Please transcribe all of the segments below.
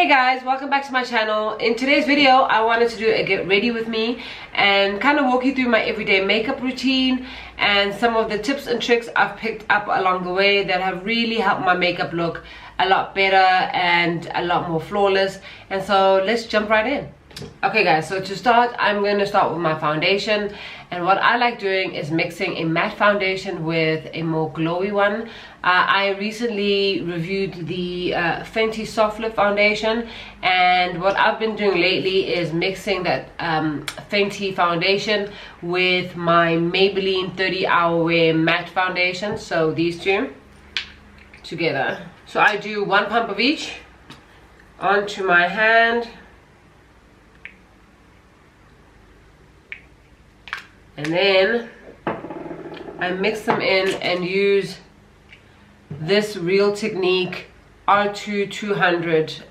Hey guys, welcome back to my channel. In today's video I wanted to do a get ready with me and kind of walk you through my everyday makeup routine and some of the tips and tricks I've picked up along the way that have really helped my makeup look a lot better and a lot more flawless. And so let's jump right in. Okay guys, so to start, I'm going to start with my foundation, and what I like doing is mixing a matte foundation with a more glowy one. I recently reviewed the Fenty Soft Lip foundation, and what I've been doing lately is mixing that Fenty foundation with my Maybelline 30 Hour Wear matte foundation, so these two together. So I do one pump of each onto my hand, and then I mix them in and use this Real Technique R2 200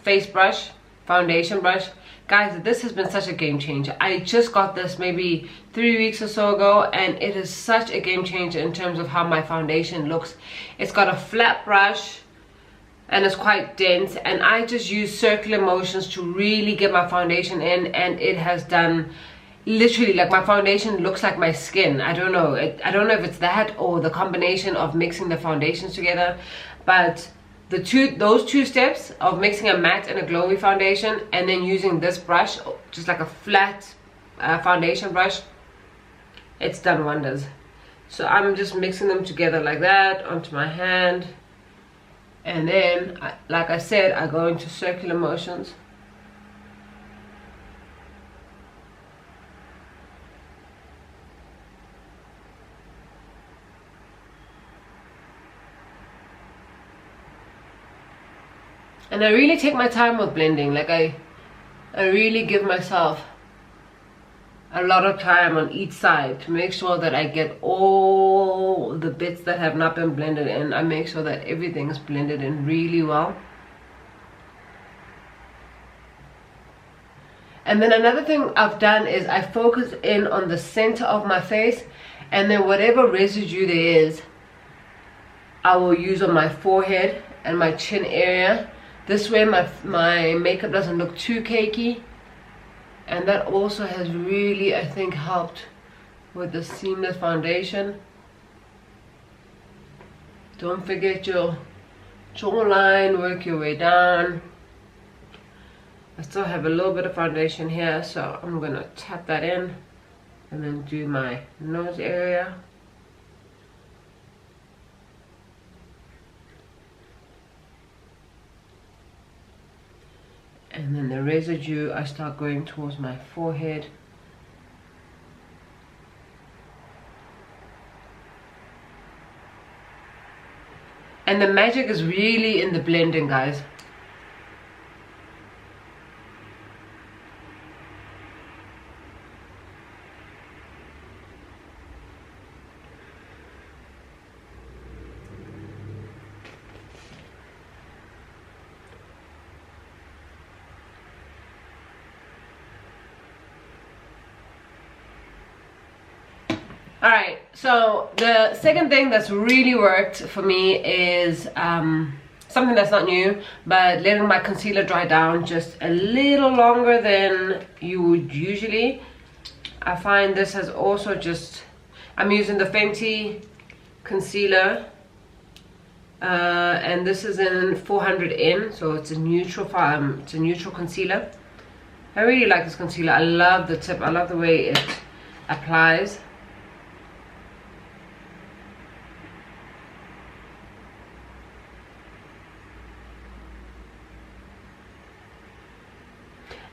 face brush, foundation brush. Guys, this has been such a game changer. I just got this maybe 3 weeks or so ago, and it is such a game changer in terms of how my foundation looks. It's got a flat brush and it's quite dense, and I just use circular motions to really get my foundation in, and it has done literally, like, my foundation looks like my skin. I don't know, I don't know if it's that or the combination of mixing the foundations together, but those two steps of mixing a matte and a glowy foundation and then using this brush, just like a flat foundation brush, it's done wonders. So I'm just mixing them together like that onto my hand, and then like I said, I go into circular motions. And I really take my time with blending. Like I really give myself a lot of time on each side to make sure that I get all the bits that have not been blended in. I make sure that everything is blended in really well. And then another thing I've done is I focus in on the center of my face, and then whatever residue there is, I will use on my forehead and my chin area. This way my makeup doesn't look too cakey, and that also has really, I think, helped with the seamless foundation. Don't forget your jawline, work your way down. I still have a little bit of foundation here, so I'm gonna tap that in and then do my nose area. And then the residue, I start going towards my forehead. And the magic is really in the blending, guys. Alright, so the second thing that's really worked for me is something that's not new, but letting my concealer dry down just a little longer than you would usually. I find this has also just, I'm using the Fenty concealer, and this is in 400N, so it's a neutral concealer. I really like this concealer. I love the tip, I love the way it applies.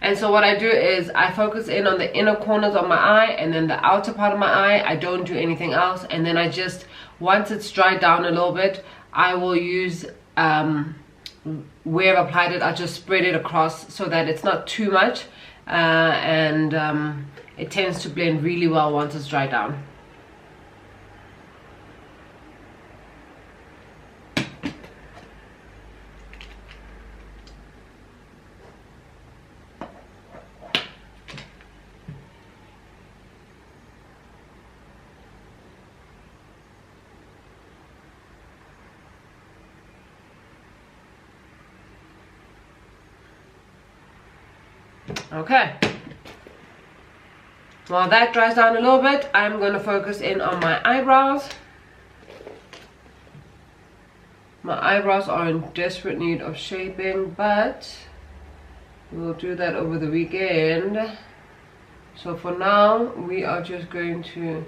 And so what I do is I focus in on the inner corners of my eye and then the outer part of my eye. I don't do anything else. And then I just, once it's dried down a little bit, I will use, where I've applied it, I'll just spread it across so that it's not too much. It tends to blend really well once it's dried down. Okay. While that dries down a little bit, I'm going to focus in on my eyebrows. My eyebrows are in desperate need of shaping, but we'll do that over the weekend. So for now, we are just going to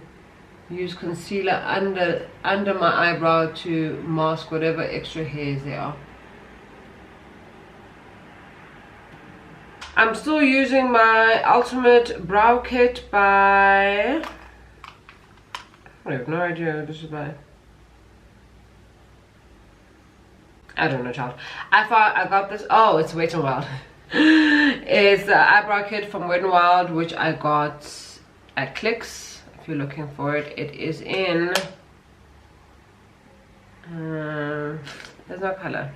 use concealer under my eyebrow to mask whatever extra hairs there are. I'm still using my Ultimate Brow Kit by... I have no idea what this is by. I don't know, child. I got this. Oh, it's Wet n Wild. It's the eyebrow kit from Wet n Wild, which I got at Clicks. If you're looking for it, it is in. There's no color,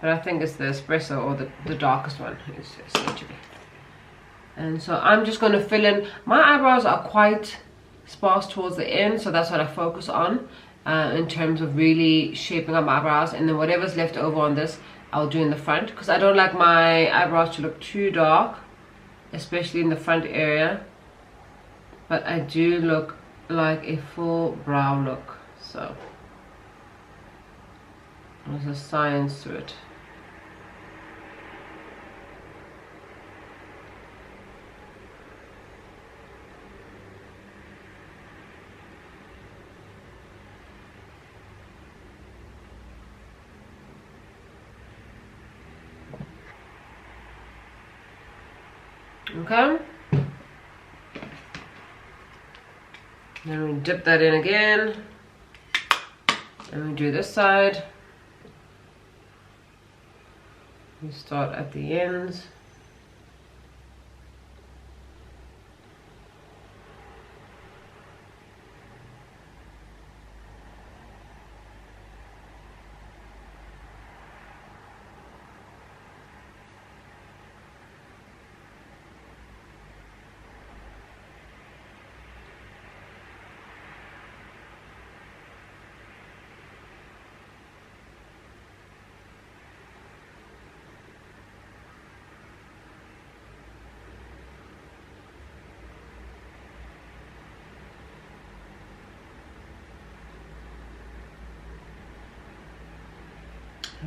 but I think it's the espresso or the darkest one. It's essentially. And so I'm just going to fill in. My eyebrows are quite sparse towards the end, so that's what I focus on. In terms of really shaping up my eyebrows, and then whatever's left over on this I'll do in the front, because I don't like my eyebrows to look too dark, especially in the front area, but I do look like a full brow look, so there's a science to it. Okay, then we dip that in again, and we do this side. We start at the ends.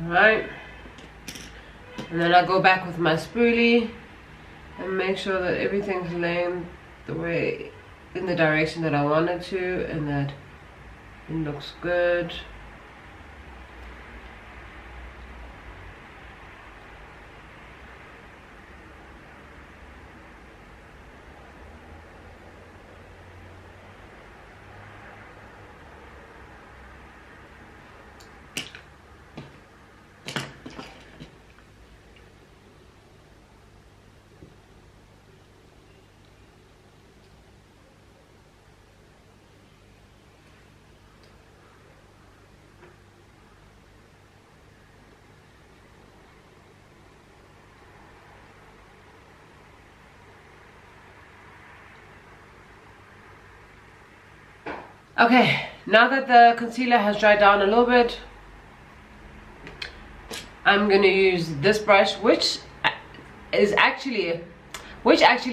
Alright, and then I go back with my spoolie and make sure that everything's laying the way, in the direction that I want it to, and that it looks good. Okay, now that the concealer has dried down a little bit, I'm gonna use this brush, which actually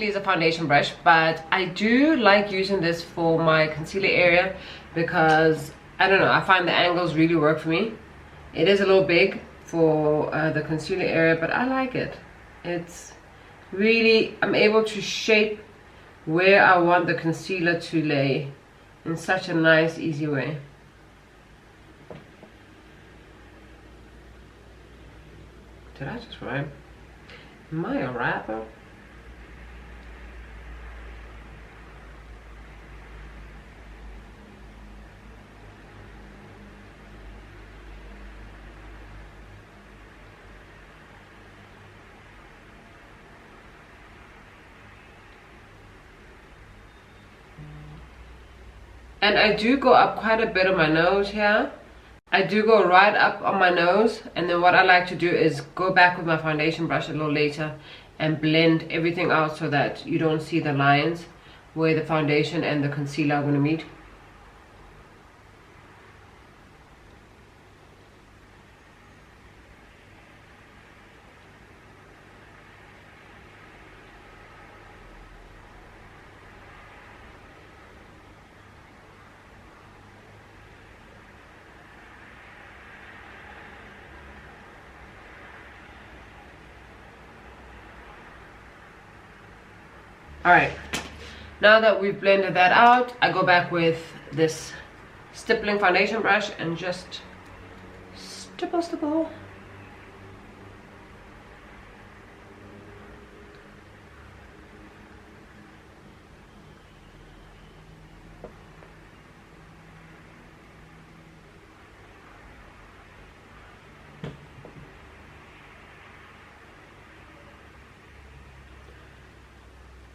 is a foundation brush, but I do like using this for my concealer area because, I don't know, I find the angles really work for me. It is a little big for the concealer area, but I like it. It's really, I'm able to shape where I want the concealer to lay in such a nice, easy way. Did I just rhyme? Am I a rapper? And I do go up quite a bit on my nose here. I do go right up on my nose, and then what I like to do is go back with my foundation brush a little later and blend everything out so that you don't see the lines where the foundation and the concealer are going to meet. All right, now that we've blended that out, I go back with this stippling foundation brush and just stipple.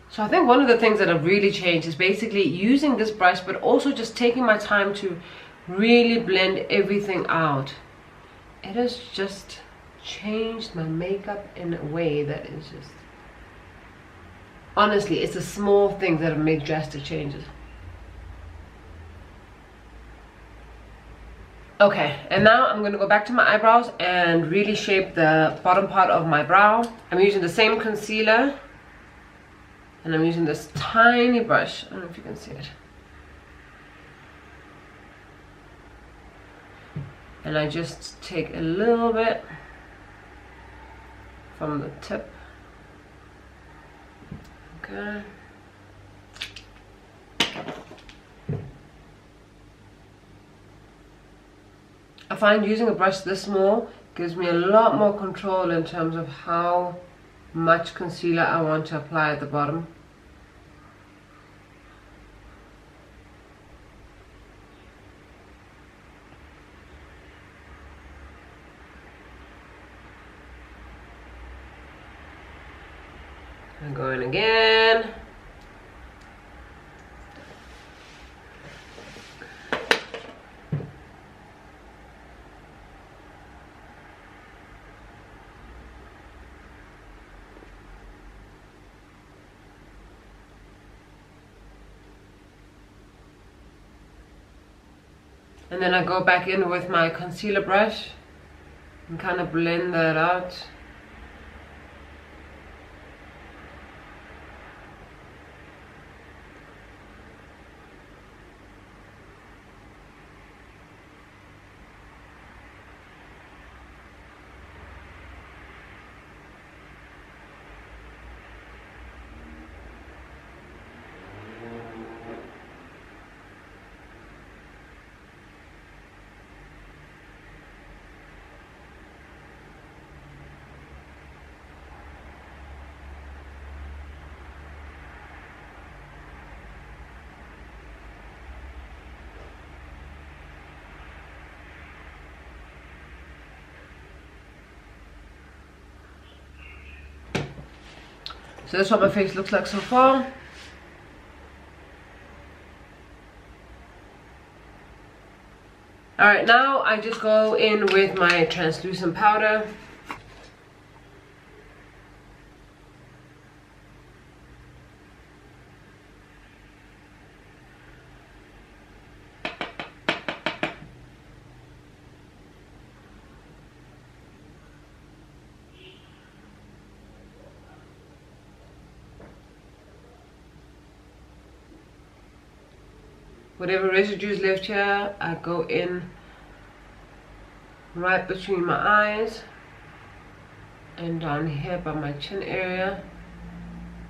So I think one of the things that have really changed is basically using this brush, but also just taking my time to really blend everything out. It has just changed my makeup in a way that is just, honestly, it's the small things that have made drastic changes. Okay, and now I'm gonna go back to my eyebrows and really shape the bottom part of my brow. I'm using the same concealer. And I'm using this tiny brush. I don't know if you can see it. And I just take a little bit from the tip. Okay. I find using a brush this small gives me a lot more control in terms of how much concealer I want to apply at the bottom. I'm going again. And then I go back in with my concealer brush and kind of blend that out. So that's what my face looks like so far. Alright, now I just go in with my translucent powder. Whatever residues left here, I go in right between my eyes and down here by my chin area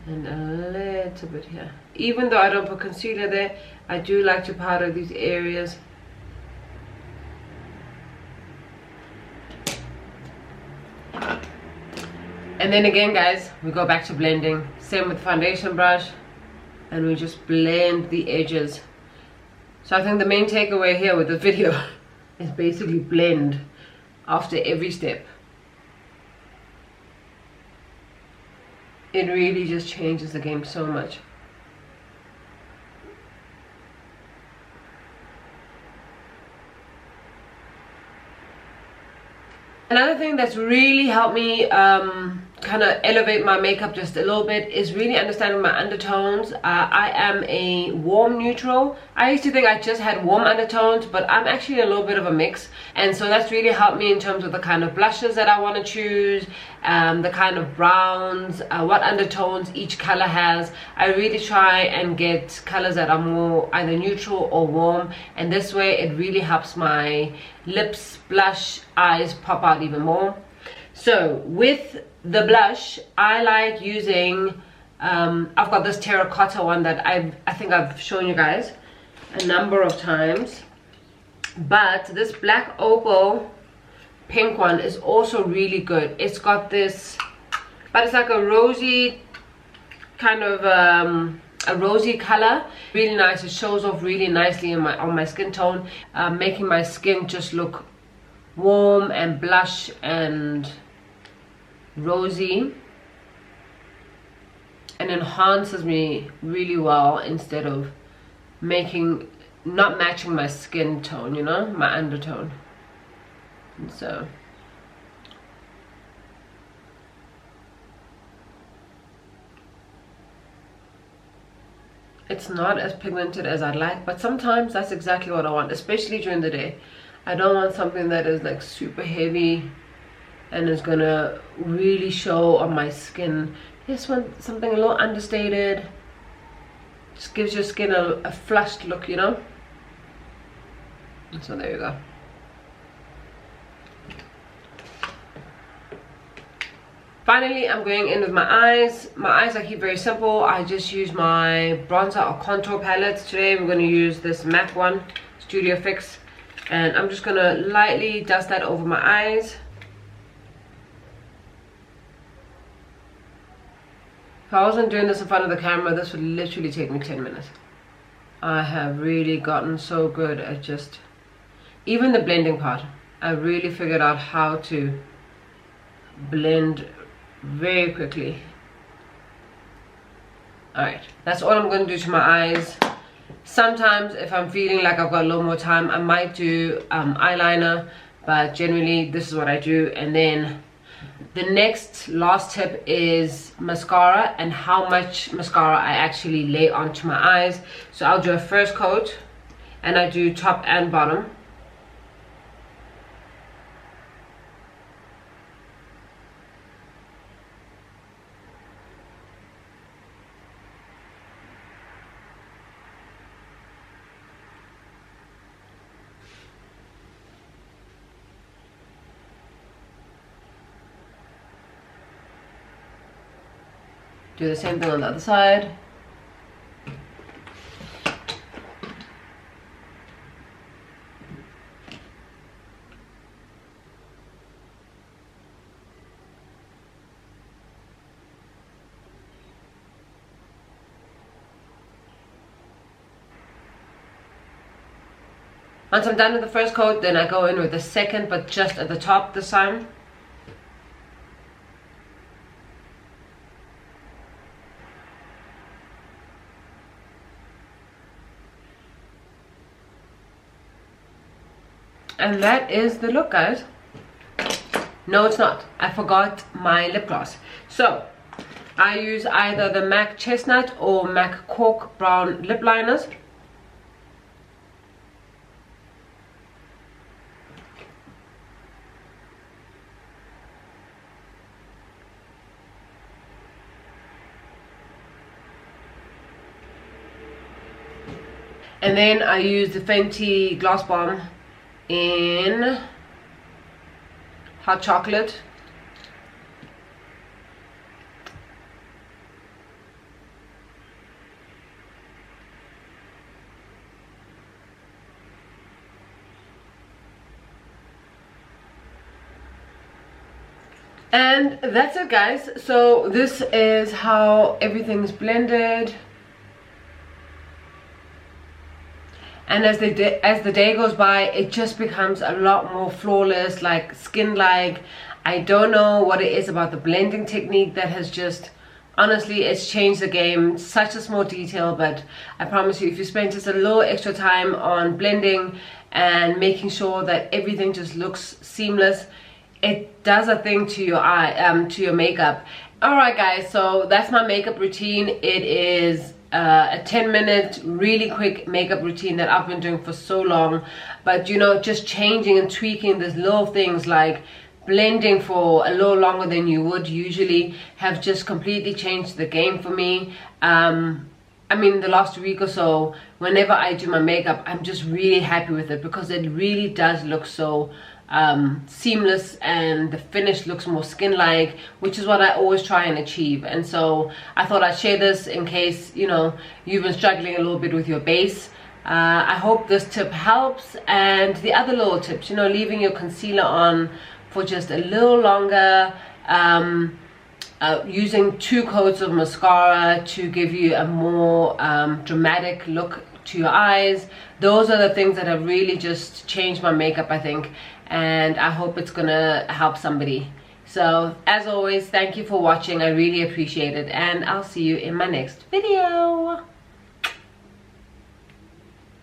and a little bit here. Even though I don't put concealer there, I do like to powder these areas. And then again, guys, we go back to blending. Same with foundation brush, and we just blend the edges. So I think the main takeaway here with the video is basically blend after every step. It really just changes the game so much. Another thing that's really helped me kind of elevate my makeup just a little bit is really understanding my undertones. I am a warm neutral. I used to think I just had warm undertones, but I'm actually a little bit of a mix, and so that's really helped me in terms of the kind of blushes that I want to choose, the kind of browns, what undertones each color has. I really try and get colors that are more either neutral or warm, and this way it really helps my lips, blush, eyes pop out even more. So with the blush, I like using I've got this terracotta one that I think I've shown you guys a number of times, but this black opal pink one is also really good. It's got this, but it's like a rosy kind of a rosy color, really nice. It shows off really nicely on my skin tone, making my skin just look warm and blush and rosy, and enhances me really well instead of not matching my skin tone, you know, my undertone. And so it's not as pigmented as I'd like, but sometimes that's exactly what I want, especially during the day. I don't want something that is like super heavy and is gonna really show on my skin. Just want something a little understated, just gives your skin a flushed look, you know. And so there you go. Finally, I'm going in with my eyes. My eyes I keep very simple. I just use my bronzer or contour palettes. Today we're going to use this MAC one, Studio Fix. And I'm just going to lightly dust that over my eyes. If I wasn't doing this in front of the camera, this would literally take me 10 minutes. I have really gotten so good at just, even the blending part, I really figured out how to blend very quickly. Alright, that's all I'm going to do to my eyes. Sometimes if I'm feeling like I've got a little more time, I might do eyeliner, but generally this is what I do. And then the last tip is mascara, and how much mascara I actually lay onto my eyes. So I'll do a first coat, and I do top and bottom. Do the same thing on the other side. Once I'm done with the first coat, then I go in with the second, but just at the top this time. And that is the look, guys. No, it's not. I forgot my lip gloss. So I use either the MAC Chestnut or MAC Cork Brown lip liners. And then I use the Fenty Gloss Bomb in Hot Chocolate. And that's it, guys. So this is how everything's blended. And as the day goes by, it just becomes a lot more flawless, like skin-like. I don't know what it is about the blending technique that has just, honestly, it's changed the game. Such a small detail, but I promise you, if you spend just a little extra time on blending and making sure that everything just looks seamless, it does a thing to your eye, to your makeup. Alright guys, so that's my makeup routine. It is a 10-minute really quick makeup routine that I've been doing for so long, but you know, just changing and tweaking these little things like blending for a little longer than you would usually have just completely changed the game for me. I mean, the last week or so, whenever I do my makeup, I'm just really happy with it because it really does look so seamless and the finish looks more skin-like, which is what I always try and achieve. And so I thought I'd share this in case, you know, you've been struggling a little bit with your base. I hope this tip helps. And the other little tips, you know, leaving your concealer on for just a little longer, using 2 coats of mascara to give you a more dramatic look to your eyes. Those are the things that have really just changed my makeup, I think, and I hope it's gonna help somebody. So as always, thank you for watching. I really appreciate it, and I'll see you in my next video.